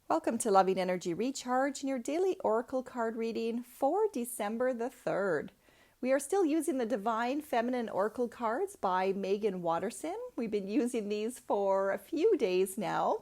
Welcome to Loving Energy Recharge and your daily Oracle card reading for December the 3rd. We are still using the Divine Feminine Oracle cards by Megan Watterson. We've been using these for a few days now,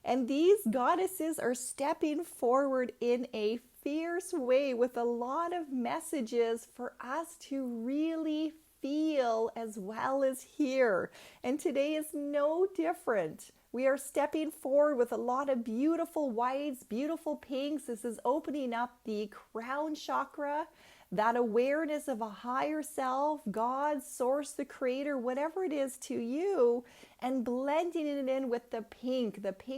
and these goddesses are stepping forward in a fierce way with a lot of messages for us to really feel as well as hear. And today is no different. We are stepping forward with a lot of beautiful whites, beautiful pinks. This is opening up the crown chakra, that awareness of a higher self, God, source, the creator, whatever it is to you, and blending it in with the pink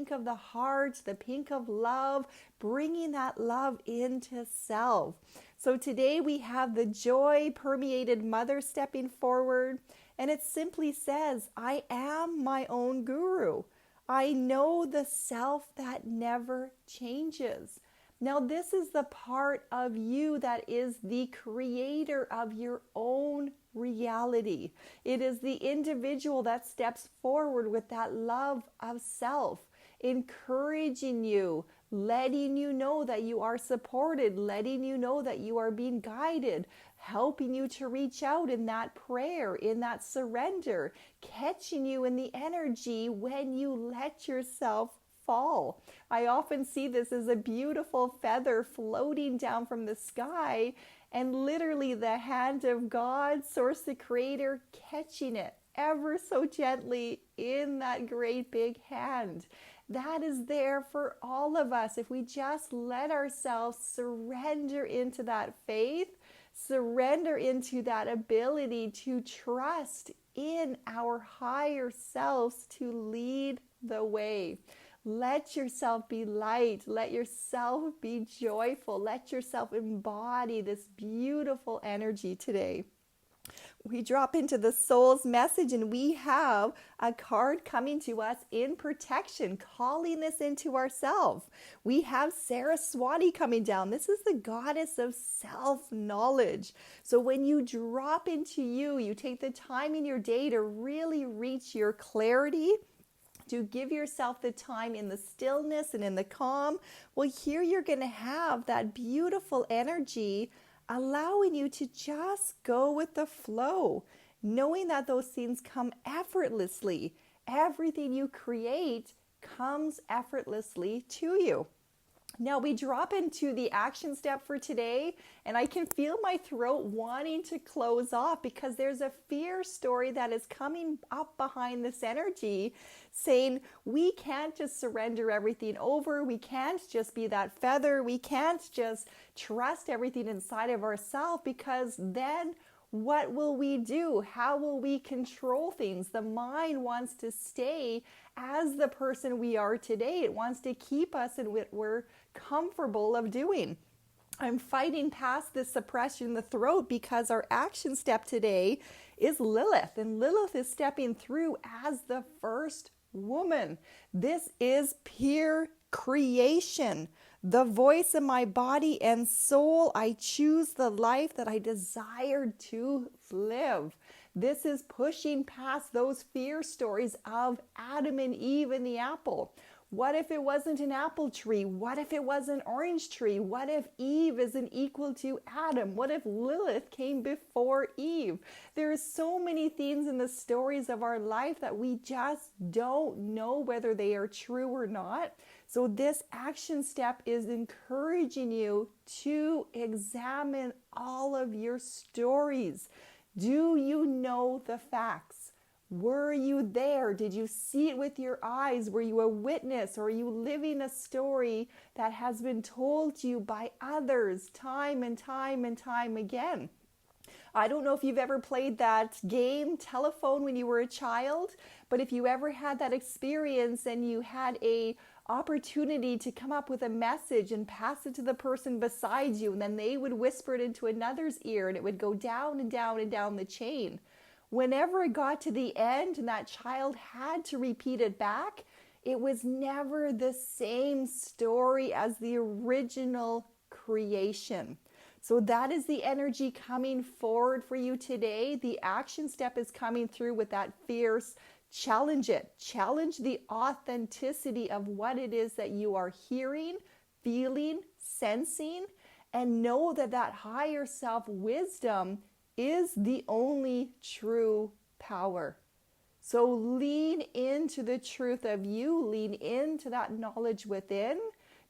of the heart, the pink of love, bringing that love into self. So today we have the joy permeated mother stepping forward, and it simply says, I am my own guru. I know the self that never changes. Now, this is the part of you that is the creator of your own reality. It is the individual that steps forward with that love of self, encouraging you, letting you know that you are supported, letting you know that you are being guided, helping you to reach out in that prayer, in that surrender, catching you in the energy when you let yourself fall. I often see this as a beautiful feather floating down from the sky, and literally the hand of God, source, the creator, catching it ever so gently in that great big hand. That is there for all of us if we just let ourselves surrender into that faith, surrender into that ability to trust in our higher selves to lead the way. Let yourself be light. Let yourself be joyful. Let yourself embody this beautiful energy today. We drop into the soul's message and we have a card coming to us in protection, calling this into ourselves. We have Saraswati coming down. This is the goddess of self-knowledge. So when you drop into you, you take the time in your day to really reach your clarity, to give yourself the time in the stillness and in the calm. Well, here you're going to have that beautiful energy allowing you to just go with the flow, knowing that those things come effortlessly. Everything you create comes effortlessly to you. Now we drop into the action step for today, and I can feel my throat wanting to close off because there's a fear story that is coming up behind this energy saying we can't just surrender everything over. We can't just be that feather. We can't just trust everything inside of ourselves because then what will we do? How will we control things? The mind wants to stay as the person we are today. It wants to keep us in what we're comfortable of doing. I'm fighting past this suppression in the throat because our action step today is Lilith, and Lilith is stepping through as the first woman. This is pure creation. The voice of my body and soul, I choose the life that I desired to live. This is pushing past those fear stories of Adam and Eve and the apple. What if it wasn't an apple tree? What if it was an orange tree? What if Eve isn't equal to Adam? What if Lilith came before Eve? There are so many things in the stories of our life that we just don't know whether they are true or not. So this action step is encouraging you to examine all of your stories. Do you know the facts? Were you there? Did you see it with your eyes? Were you a witness, or are you living a story that has been told to you by others time and time and time again? I don't know if you've ever played that game, Telephone, when you were a child, but if you ever had that experience and you had a opportunity to come up with a message and pass it to the person beside you, and then they would whisper it into another's ear, and it would go down and down and down the chain. Whenever it got to the end and that child had to repeat it back, it was never the same story as the original creation. So that is the energy coming forward for you today. The action step is coming through with that fierce challenge it. Challenge the authenticity of what it is that you are hearing, feeling, sensing, and know that that higher self wisdom is the only true power. So lean into the truth of you, lean into that knowledge within.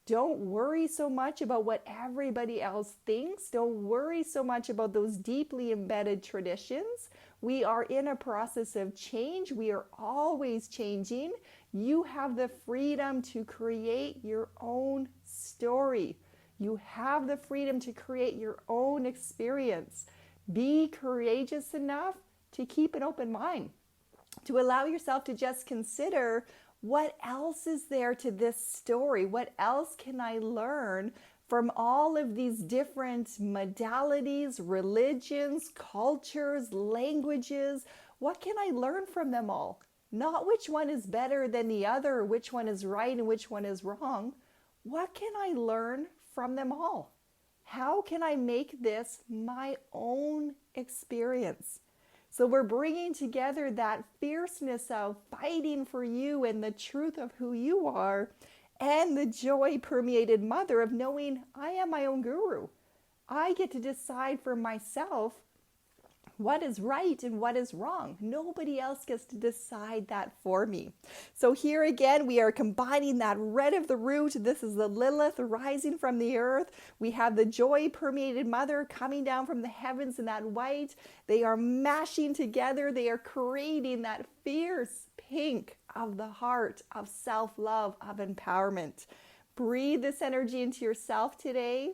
Don't worry so much about what everybody else thinks. Don't worry so much about those deeply embedded traditions. We are in a process of change. We are always changing. You have the freedom to create your own story. You have the freedom to create your own experience. Be courageous enough to keep an open mind, to allow yourself to just consider, what else is there to this story? What else can I learn from all of these different modalities, religions, cultures, languages? What can I learn from them all? Not which one is better than the other, which one is right and which one is wrong. What can I learn from them all? How can I make this my own experience? So we're bringing together that fierceness of fighting for you and the truth of who you are, and the joy permeated mother of knowing I am my own guru. I get to decide for myself what is right and what is wrong. Nobody else gets to decide that for me. So here again, we are combining that red of the root. This is the Lilith rising from the earth. We have the joy permeated mother coming down from the heavens in that white. They are mashing together. They are creating that fierce pink of the heart, of self-love, of empowerment. Breathe this energy into yourself today.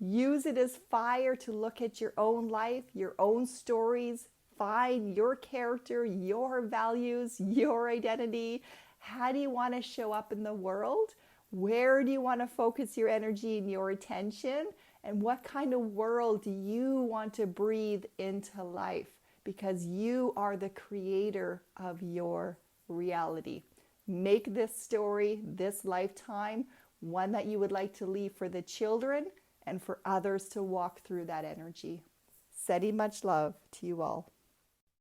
Use it as fire to look at your own life, your own stories, find your character, your values, your identity. How do you want to show up in the world? Where do you want to focus your energy and your attention? And what kind of world do you want to breathe into life? Because you are the creator of your reality. Make this story, this lifetime, one that you would like to leave for the children and for others to walk through that energy. Sending much love to you all.